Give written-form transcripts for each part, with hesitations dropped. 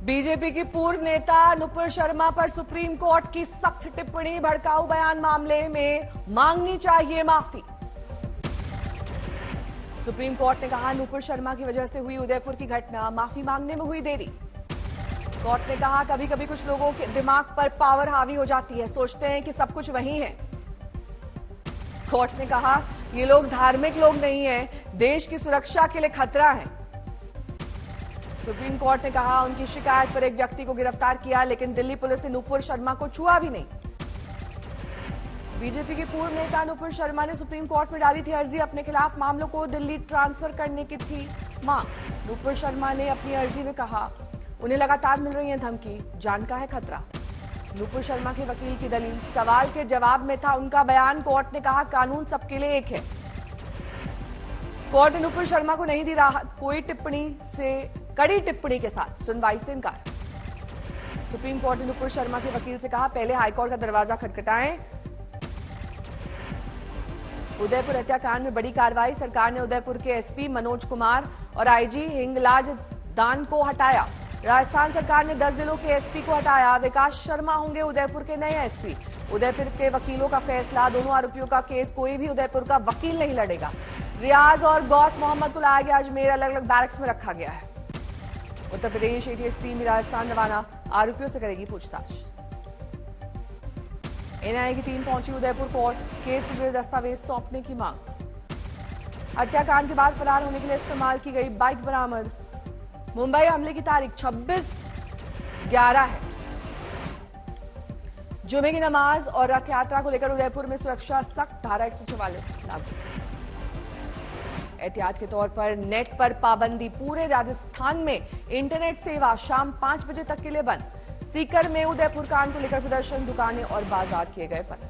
BJP की पूर्व नेता नुपुर शर्मा पर सुप्रीम कोर्ट की सख्त टिप्पणी, भड़काऊ बयान मामले में मांगनी चाहिए माफी। सुप्रीम कोर्ट ने कहा नुपुर शर्मा की वजह से हुई उदयपुर की घटना, माफी मांगने में हुई देरी। कोर्ट ने कहा कभी कभी कुछ लोगों के दिमाग पर पावर हावी हो जाती है, सोचते हैं कि सब कुछ वही है। कोर्ट ने कहा ये लोग धार्मिक लोग नहीं हैं, देश की सुरक्षा के लिए खतरा है। सुप्रीम कोर्ट ने कहा उनकी शिकायत पर एक व्यक्ति को गिरफ्तार किया, लेकिन दिल्ली पुलिस ने नुपुर शर्मा को छुआ भी नहीं। बीजेपी के पूर्व नेता नुपुर शर्मा ने सुप्रीम कोर्ट में डाली थी अर्जी, अपने खिलाफ मामलों को दिल्ली ट्रांसफर करने की थी मांग। नुपुर शर्मा ने अपनी अर्जी में कहा उन्हें लगातार मिल रही है धमकी, जान का है खतरा। नुपुर शर्मा के वकील की दलील, सवाल के जवाब में था उनका बयान। कोर्ट ने कहा कानून सबके लिए एक है। कोर्ट ने नुपुर शर्मा को नहीं दी राहत, कोई टिप्पणी से कड़ी टिप्पणी के साथ सुनवाई से इनकार। सुप्रीम कोर्ट ने नुपुर शर्मा के वकील से कहा पहले हाईकोर्ट का दरवाजा खटखटाएं। उदयपुर हत्याकांड में बड़ी कार्रवाई, सरकार ने उदयपुर के एसपी मनोज कुमार और आईजी हिंगलाज दान को हटाया। राजस्थान सरकार ने 10 जिलों के एसपी को हटाया। विकास शर्मा होंगे उदयपुर के नए एसपी। उदयपुर के वकीलों का फैसला, दोनों आरोपियों का केस कोई भी उदयपुर का वकील नहीं लड़ेगा। रियाज और गौस मोहम्मद को लाया गया अजमेर, अलग अलग बैरक्स में रखा गया है। उत्तर प्रदेश एटीएस टीम भी राजस्थान रवाना, आरोपियों से करेगी पूछताछ। एनआईए की टीम पहुंची उदयपुर कोर्ट, केस से जुड़े दस्तावेज सौंपने की मांग। हत्याकांड के बाद फरार होने के लिए इस्तेमाल की गई बाइक बरामद। मुंबई हमले की तारीख 26/11 है। जुमे की नमाज और रथ यात्रा को लेकर उदयपुर में सुरक्षा सख्त, धारा 144 लागू। एहतियात के तौर पर नेट पर पाबंदी, पूरे राजस्थान में इंटरनेट सेवा शाम 5 बजे तक के लिए बंद। सीकर में उदयपुर कांड को लेकर प्रदर्शन, दुकानें और बाजार किए गए बंद।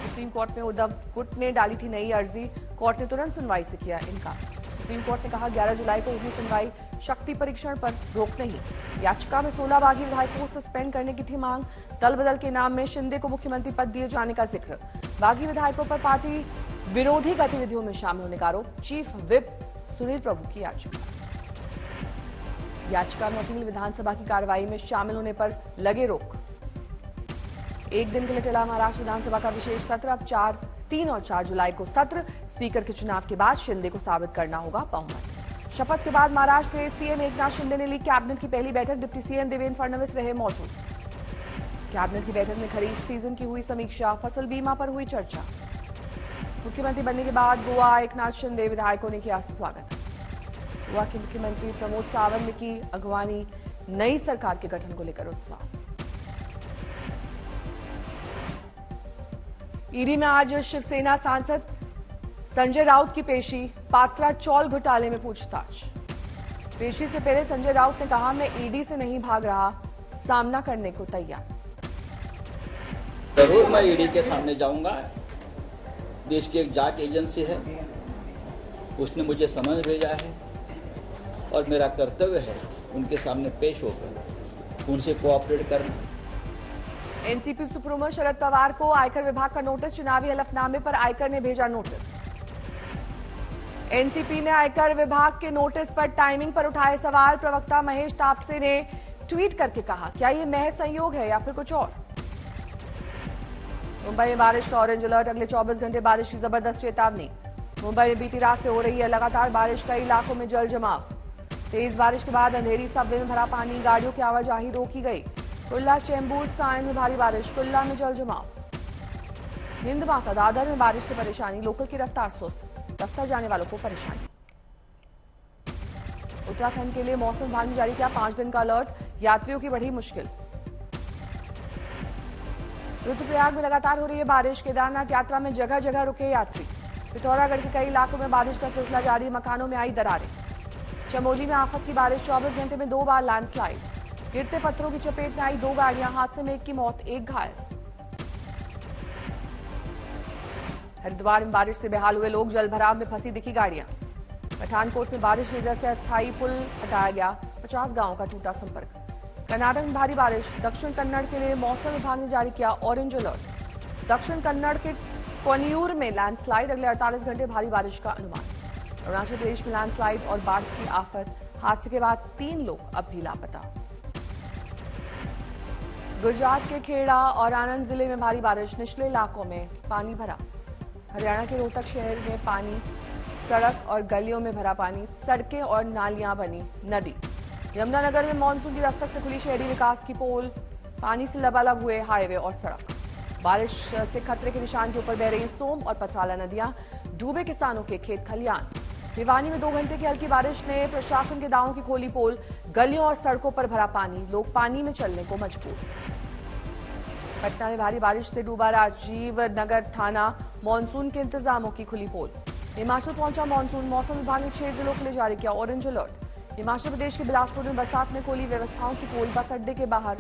सुप्रीम कोर्ट में उद्धव गुट ने डाली थी नई अर्जी, कोर्ट ने तुरंत सुनवाई से किया इनकार। सुप्रीम कोर्ट ने कहा 11 जुलाई को होगी सुनवाई, शक्ति परीक्षण पर रोक नहीं। याचिका में 16 बागी विधायकों को सस्पेंड करने की थी मांग। दल बदल के नाम में शिंदे को मुख्यमंत्री पद दिए जाने का जिक्र। बागी विधायकों पर पार्टी विरोधी गतिविधियों में शामिल होने का आरोप, चीफ विप सुनील प्रभु की याचिका। याचिका में अपील, विधानसभा की कार्रवाई में शामिल होने पर लगे रोक। एक दिन के लिए टला महाराष्ट्र विधानसभा का विशेष सत्र, अब 3 और 4 जुलाई को सत्र। स्पीकर के चुनाव के बाद शिंदे को साबित करना होगा बहुमत। शपथ के बाद महाराष्ट्र के सीएम एकनाथ शिंदे ने ली कैबिनेट की पहली बैठक, डिप्टी सीएम देवेंद्र फडणवीस रहे मौजूद। कैबिनेट की बैठक में खरीफ सीजन की हुई समीक्षा, फसल बीमा पर हुई चर्चा। मुख्यमंत्री बनने के बाद गोवा एकनाथ शिंदे विधायकों ने किया स्वागत। गोवा के मुख्यमंत्री प्रमोद सावंत ने की अगवानी, नई सरकार के गठन को लेकर उत्साह। ईडी में आज शिवसेना सांसद संजय राउत की पेशी, पात्रा चौल घोटाले में पूछताछ। पेशी से पहले संजय राउत ने कहा मैं ईडी से नहीं भाग रहा, सामना करने को तैयार। जरूर मैं ईडी के सामने जाऊंगा। देश की एक जांच एजेंसी है, उसने मुझे समन भेजा है और मेरा कर्तव्य है उनके सामने पेश होकर उनसे कोऑपरेट करना। एनसीपी सुप्रीमो शरद पवार को आयकर विभाग का नोटिस, चुनावी हलफनामे पर आयकर ने भेजा नोटिस। एनसीपी ने आयकर विभाग के नोटिस पर टाइमिंग पर उठाए सवाल। प्रवक्ता महेश तापसे ने ट्वीट करके कहा क्या ये महज संयोग है या फिर कुछ और। मुंबई में बारिश का ऑरेंज अलर्ट, अगले 24 घंटे बारिश की जबरदस्त चेतावनी। मुंबई में बीती रात से हो रही है लगातार बारिश, कई इलाकों में जल जमाव। तेज बारिश के बाद अंधेरी सबवे में भरा पानी, गाड़ियों की आवाजाही रोकी गई। कुल्ला, चेंबूर, सायन में भारी बारिश, कुल्ला में जल जमाव। हिंदमाता दादर में बारिश से परेशानी, लोकल की रफ्तार सुस्त, दफ्तर जाने वालों को परेशानी। उत्तराखंड के लिए मौसम विभाग ने जारी किया 5 दिन का अलर्ट, यात्रियों की बढ़ी मुश्किल। रुद्रप्रयाग में लगातार हो रही है बारिश, केदारनाथ यात्रा में जगह जगह रुके यात्री। पिथौरागढ़ के कई इलाकों में बारिश का सिलसिला जारी, मकानों में आई दरारें। चमोली में आफत की बारिश, 24 घंटे में 2 बार लैंडस्लाइड। गिरते पत्थरों की चपेट में आई 2 गाड़ियां, हादसे में 1 की मौत, 1 घायल। हरिद्वार में बारिश से बेहाल हुए लोग, जल भराव में फंसी दिखी गाड़ियां। पठानकोट में बारिश की वजह से अस्थायी पुल हटाया गया, 50 गांवों का टूटा संपर्क। कर्नाटक में भारी बारिश, दक्षिण कन्नड़ के लिए मौसम विभाग ने जारी किया ऑरेंज अलर्ट। दक्षिण कन्नड़ के कोनियूर में लैंडस्लाइड, अगले 48 घंटे भारी बारिश का अनुमान। अरुणाचल प्रदेश में लैंडस्लाइड और बाढ़ की आफत, हादसे के बाद 3 लोग अब भी लापता। गुजरात के खेड़ा और आनंद जिले में भारी बारिश, निचले इलाकों में पानी भरा। हरियाणा के रोहतक शहर में पानी, सड़क और गलियों में भरा पानी, सड़कें और नालियां बनी नदी। यमुनानगर में मानसून की दस्तक से खुली शहरी विकास की पोल, पानी से लबालब हुए हाईवे और सड़क। बारिश से खतरे के निशान के ऊपर बह रही सोम और पथराला नदियां, डूबे किसानों के खेत खलियान। भिवानी में 2 घंटे की हल्की बारिश ने प्रशासन के दावों की खोली पोल, गलियों और सड़कों पर भरा पानी, लोग पानी में चलने को मजबूर। पटना में भारी बारिश से डूबा राजीव नगर थाना, मानसून के इंतजामों की खुली पोल। हिमाचल पहुंचा मानसून, मौसम विभाग ने 6 जिलों के लिए जारी किया ऑरेंज अलर्ट। हिमाचल प्रदेश के बिलासपुर में बरसात ने खोली व्यवस्थाओं की पोल, बस अड्डे के बाहर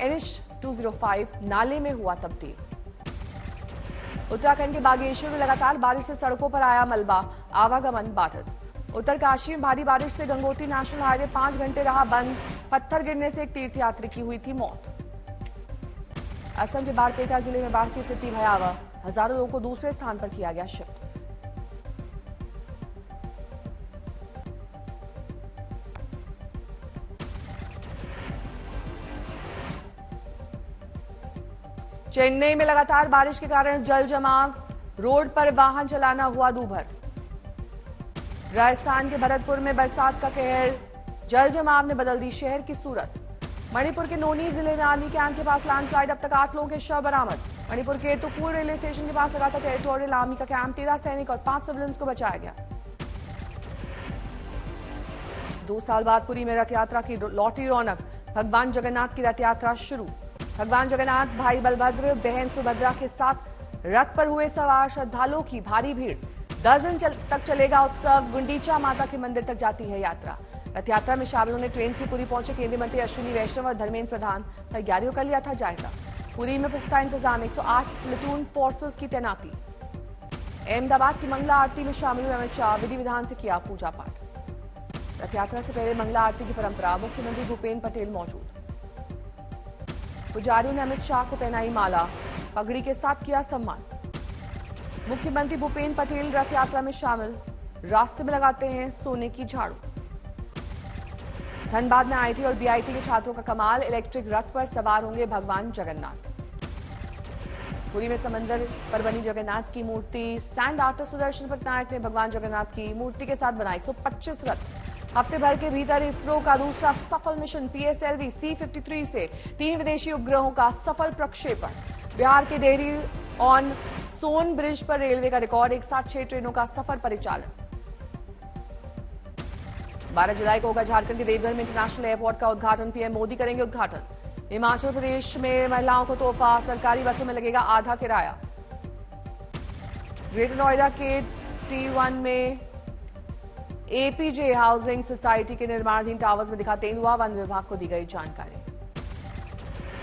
NH 205 नाले में हुआ तब्दील। उत्तराखंड के बागेश्वर में लगातार बारिश से सड़कों पर आया मलबा, आवागमन बाधित। उत्तरकाशी में भारी बारिश से गंगोत्री नेशनल हाईवे 5 घंटे रहा बंद, पत्थर गिरने से एक तीर्थयात्री की हुई थी मौत। असम के बारपेटा जिले में बाढ़ की स्थिति भयावह, हजारों लोगों को दूसरे स्थान पर किया गया शिफ्ट। चेन्नई में लगातार बारिश के कारण जल जमाव, रोड पर वाहन चलाना हुआ दूभर। राजस्थान के भरतपुर में बरसात का कहर, जल जमाव ने बदल दी शहर की सूरत। मणिपुर के नोनी जिले में आर्मी कैंप के पास लैंडस्लाइड, अब तक 8 लोगों के शव बरामद। मणिपुर के तुपुर रेलवे स्टेशन के पास लगा था टेरिटोरियल आर्मी का कैंप, 13 सैनिक और 5 सिविलियंस को बचाया गया। 2 साल बाद पुरी में रथ यात्रा की लौटी रौनक, भगवान जगन्नाथ की रथ यात्रा शुरू। भगवान जगन्नाथ, भाई बलभद्र, बहन सुभद्रा के साथ रथ पर हुए सवार श्रद्धालुओं की भारी भीड़। 10 दिन तक चलेगा उत्सव, गुंडीचा माता के मंदिर तक जाती है यात्रा। रथ यात्रा में शामिल होने ट्रेन से पुरी पहुंचे केंद्रीय मंत्री अश्विनी वैष्णव और धर्मेंद्र प्रधान, तैयारियों का लिया था जायजा। पुरी में पुख्ता इंतजाम, 108 प्लेटून फोर्सेस की तैनाती। अहमदाबाद की मंगला आरती में शामिल हुए अमित शाह, विधि विधान से किया पूजा पाठ। रथ यात्रा से पहले मंगला आरती की परंपरा, मुख्यमंत्री भूपेन्द्र पटेल मौजूद। पुजारियों ने अमित शाह को पहनाई माला, पगड़ी के साथ किया सम्मान। मुख्यमंत्री भूपेन्द्र पटेल रथ यात्रा में शामिल, रास्ते में लगाते हैं सोने की झाड़ू। धनबाद में IIT और BIT के छात्रों का कमाल, इलेक्ट्रिक रथ पर सवार होंगे भगवान जगन्नाथ। पुरी में समंदर पर बनी जगन्नाथ की मूर्ति, सैंड आर्टिस्ट सुदर्शन पटनायक ने भगवान जगन्नाथ की मूर्ति के साथ बनाई 125 रथ। हफ्ते भर के भीतर इसरो का दूसरा सफल मिशन PSLV C-53 से 3 विदेशी उपग्रहों का सफल प्रक्षेपण। बिहार के डेहरी ऑन सोन ब्रिज पर रेलवे का रिकॉर्ड, एक साथ 6 ट्रेनों का सफर परिचालन। 12 जुलाई को होगा झारखंड के देवघर में इंटरनेशनल एयरपोर्ट का उद्घाटन, PM मोदी करेंगे उद्घाटन। हिमाचल प्रदेश में महिलाओं को तोहफा, सरकारी बसों में लगेगा आधा किराया। ग्रेटर नोएडा के T1 में APJ हाउसिंग सोसाइटी के निर्माणाधीन टावर्स में दिखा तेंदुआ, वन विभाग को दी गई जानकारी।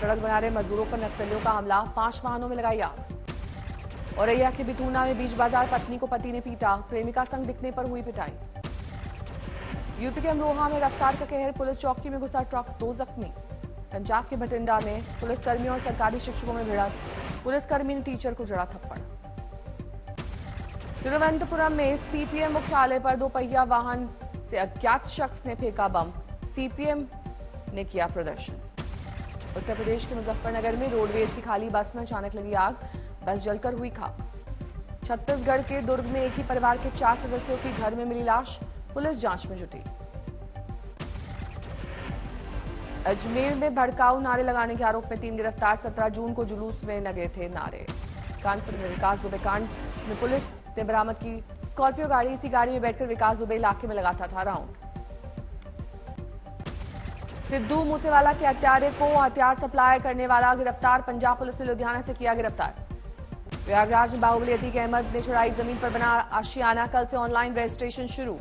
सड़क बना रहे मजदूरों पर नक्सलियों का हमला, 5 वाहनों में लगाई आग। औरैया के बिथूना में बीच बाजार पत्नी को पति ने पीटा, प्रेमिका संग दिखने पर हुई पिटाई। यूपी के अमरोहा में रफ्तार का कहर, पुलिस चौकी में घुसा ट्रक, 2 जख्मी। पंजाब के भटिंडा में पुलिसकर्मियों और सरकारी शिक्षकों में भिड़ंत, पुलिसकर्मी ने टीचर को जड़ा थप्पड़। तिरुवनंतपुरम में CPM मुख्यालय पर 2 पहिया वाहन से अज्ञात शख्स ने फेंका बम, CPM ने किया प्रदर्शन। उत्तर प्रदेश के मुजफ्फरनगर में रोडवेज की खाली बस में अचानक लगी आग, बस जलकर हुई खाक। छत्तीसगढ़ के दुर्ग में एक ही परिवार के 4 सदस्यों की घर में मिली लाश, पुलिस जांच में जुटी। अजमेर में भड़काऊ नारे लगाने के आरोप में 3 गिरफ्तार, 17 जून को जुलूस में लगे थे नारे। कानपुर में विकास दुबे कांड में पुलिस ने बरामद की स्कॉर्पियो गाड़ी, इसी गाड़ी में बैठकर विकास दुबे इलाके में लगाता था राउंड। सिद्धू मूसेवाला के हत्यारे को हथियार सप्लाई करने वाला गिरफ्तार, पंजाब पुलिस ने लुधियाना से किया गिरफ्तार। प्रयागराज में बाहुबली अतीक अहमद ने छुड़ाई जमीन पर बना आशियाना, कल से ऑनलाइन रजिस्ट्रेशन शुरू।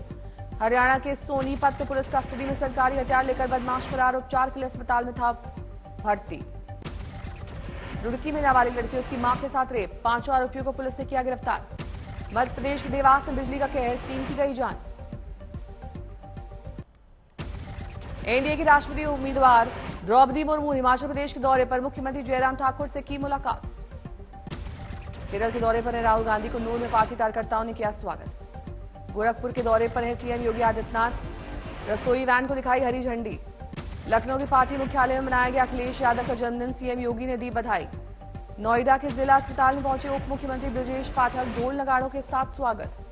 हरियाणा के सोनीपत में पुलिस कस्टडी में सरकारी हथियार लेकर बदमाश फरार, उपचार के लिए अस्पताल में था भर्ती। रुड़की में नाबालिग लड़की, उसकी मां के साथ रेप, 5 आरोपियों को पुलिस ने किया गिरफ्तार। मध्य प्रदेश के देवास में बिजली का कहर, 3 की गई जान। एनडीए की राष्ट्रपति उम्मीदवार द्रौपदी मुर्मू हिमाचल प्रदेश के दौरे पर, मुख्यमंत्री जयराम ठाकुर से की मुलाकात। केरल के दौरे पर है राहुल गांधी को नूर में पार्टी कार्यकर्ताओं ने किया स्वागत। गोरखपुर के दौरे पर है CM योगी आदित्यनाथ, रसोई वैन को दिखाई हरी झंडी। लखनऊ के पार्टी मुख्यालय में मनाया गया अखिलेश यादव का जन्मदिन, सीएम योगी ने दी बधाई। नोएडा के जिला अस्पताल में पहुंचे उप मुख्यमंत्री ब्रजेश पाठक, ढोल नगाड़ों के साथ स्वागत।